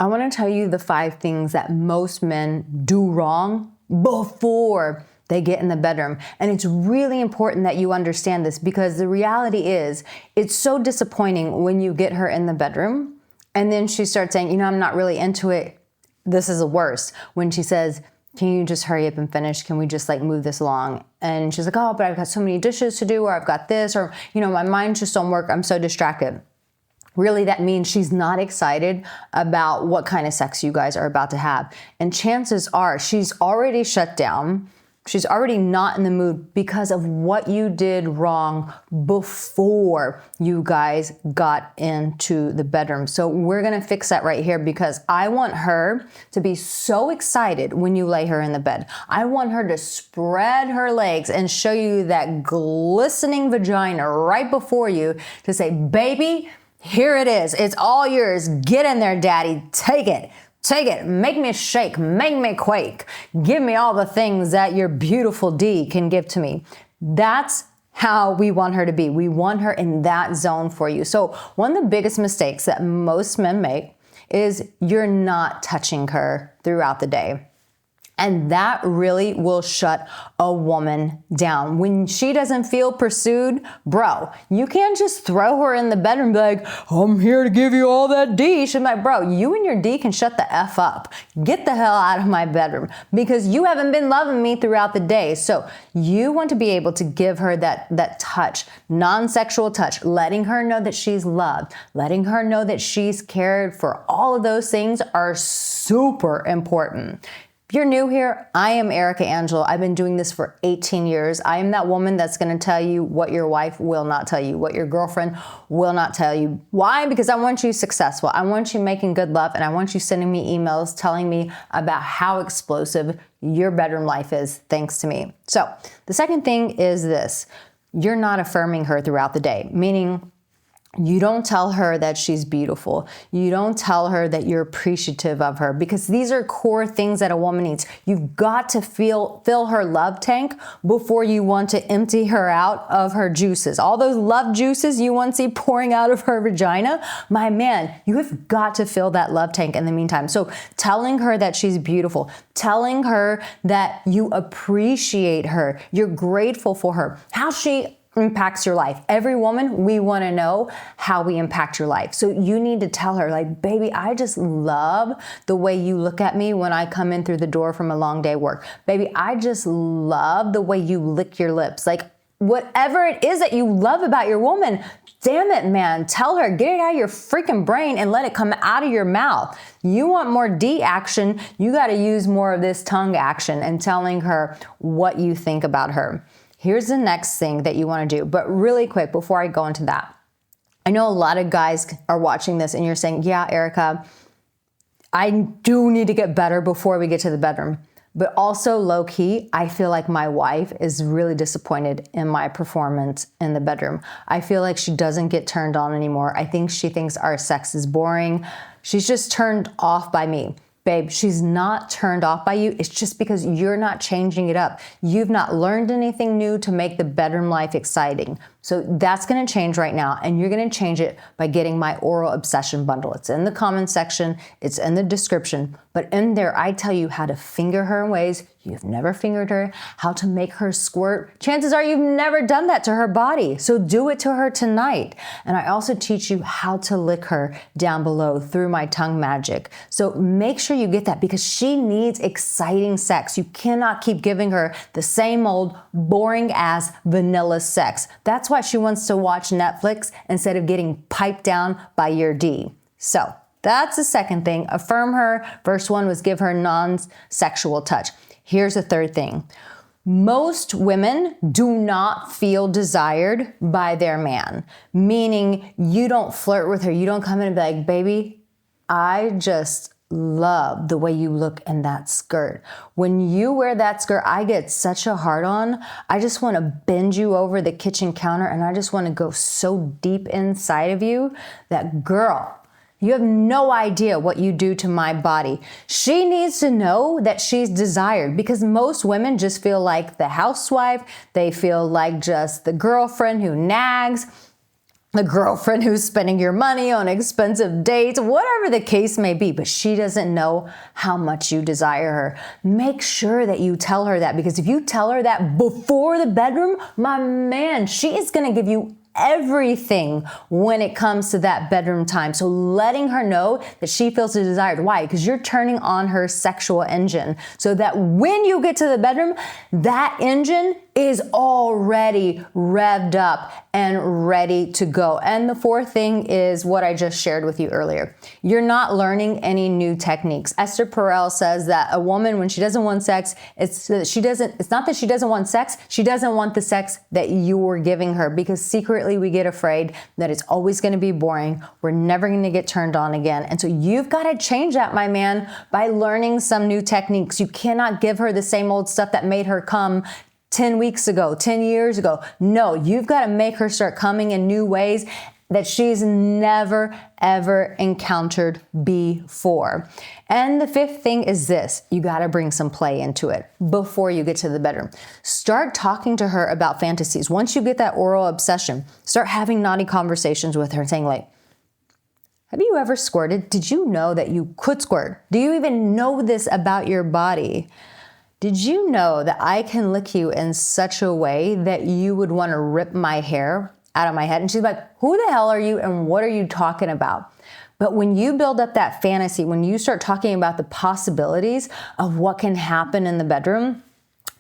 I want to tell you the 5 things that most men do wrong before they get in the bedroom. And it's really important that you understand this, because the reality is it's so disappointing when you get her in the bedroom and then she starts saying, I'm not really into it. This is the worst. When she says, can you just hurry up and finish? Can we just move this along? And she's like, oh, but I've got so many dishes to do, or I've got this, or, my mind just don't work. I'm so distracted. Really, that means she's not excited about what kind of sex you guys are about to have. And chances are she's already shut down. She's already not in the mood because of what you did wrong before you guys got into the bedroom. So we're going to fix that right here, because I want her to be so excited when you lay her in the bed. I want her to spread her legs and show you that glistening vagina right before you to say, baby, here it is. It's all yours. Get in there, daddy. Take it. Take it. Make me shake. Make me quake. Give me all the things that your beautiful D can give to me. That's how we want her to be. We want her in that zone for you. So one of the biggest mistakes that most men make is you're not touching her throughout the day. And that really will shut a woman down. When she doesn't feel pursued, bro, you can't just throw her in the bedroom and be like, I'm here to give you all that D. She's like, bro, you and your D can shut the F up. Get the hell out of my bedroom, because you haven't been loving me throughout the day. So you want to be able to give her that touch, non-sexual touch, letting her know that she's loved, letting her know that she's cared for. All of those things are super important. If you're new here, I am Arica Angelo. I've been doing this for 18 years. I am that woman that's going to tell you what your wife will not tell you, what your girlfriend will not tell you. Why? Because I want you successful. I want you making good love, and I want you sending me emails telling me about how explosive your bedroom life is thanks to me. So the second thing is this. You're not affirming her throughout the day, meaning you don't tell her that she's beautiful. You don't tell her that you're appreciative of her, because these are core things that a woman needs. You've got to fill her love tank before you want to empty her out of her juices. All those love juices you want to see pouring out of her vagina, my man, you have got to fill that love tank in the meantime. So telling her that she's beautiful, telling her that you appreciate her, you're grateful for her, how she impacts your life. Every woman, we want to know how we impact your life. So you need to tell her, like, baby, I just love the way you look at me when I come in through the door from a long day of work. Baby, I just love the way you lick your lips. Like, whatever it is that you love about your woman, damn it, man, tell her, get it out of your freaking brain and let it come out of your mouth. You want more D action, you got to use more of this tongue action and telling her what you think about her. Here's the next thing that you want to do. But really quick, before I go into that, I know a lot of guys are watching this and you're saying, yeah, Arica, I do need to get better before we get to the bedroom. But also low key, I feel like my wife is really disappointed in my performance in the bedroom. I feel like she doesn't get turned on anymore. I think she thinks our sex is boring. She's just turned off by me. Babe, she's not turned off by you. It's just because you're not changing it up. You've not learned anything new to make the bedroom life exciting. So that's going to change right now. And you're going to change it by getting my oral obsession bundle. It's in the comment section. It's in the description. But in there, I tell you how to finger her in ways you've never fingered her, how to make her squirt. Chances are you've never done that to her body. So do it to her tonight. And I also teach you how to lick her down below through my tongue magic. So make sure you get that, because she needs exciting sex. You cannot keep giving her the same old boring ass vanilla sex. That's why she wants to watch Netflix instead of getting piped down by your D. So that's the second thing. Affirm her. First one was give her non-sexual touch. Here's the third thing. Most women do not feel desired by their man, meaning you don't flirt with her. You don't come in and be like, baby, I just love the way you look in that skirt. When you wear that skirt, I get such a hard on. I just want to bend you over the kitchen counter and I just want to go so deep inside of you that, girl, you have no idea what you do to my body. She needs to know that she's desired, because most women just feel like the housewife. They feel like just the girlfriend who nags. a girlfriend who's spending your money on expensive dates, whatever the case may be, but she doesn't know how much you desire her. Make sure that you tell her that, because if you tell her that before the bedroom, my man, she is going to give you everything when it comes to that bedroom time. So letting her know that she feels desired. Why? Because you're turning on her sexual engine so that when you get to the bedroom, that engine is already revved up and ready to go. And the fourth thing is what I just shared with you earlier. You're not learning any new techniques. Esther Perel says that a woman, when she doesn't want sex, it's not that she doesn't want sex, she doesn't want the sex that you were giving her, because secretly we get afraid that it's always going to be boring. We're never going to get turned on again. And so you've got to change that, my man, by learning some new techniques. You cannot give her the same old stuff that made her come 10 weeks ago, 10 years ago. No, you've got to make her start coming in new ways that she's never, ever encountered before. And the fifth thing is this: you got to bring some play into it before you get to the bedroom. Start talking to her about fantasies. Once you get that oral obsession, start having naughty conversations with her, saying like, have you ever squirted? Did you know that you could squirt? Do you even know this about your body? Did you know that I can lick you in such a way that you would want to rip my hair out of my head? And she's like, who the hell are you and what are you talking about? But when you build up that fantasy, when you start talking about the possibilities of what can happen in the bedroom,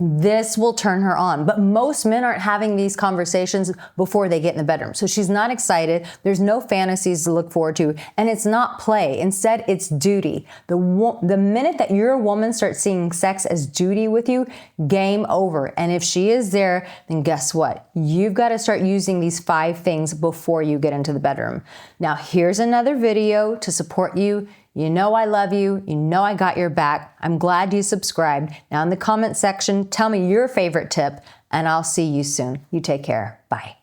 this will turn her on. But most men aren't having these conversations before they get in the bedroom. So she's not excited. There's no fantasies to look forward to. And it's not play. Instead, it's duty. The minute that your woman starts seeing sex as duty with you, game over. And if she is there, then guess what? You've got to start using these 5 things before you get into the bedroom. Now, here's another video to support you. You know I love you. You know I got your back. I'm glad you subscribed. Now in the comment section, tell me your favorite tip, and I'll see you soon. You take care. Bye.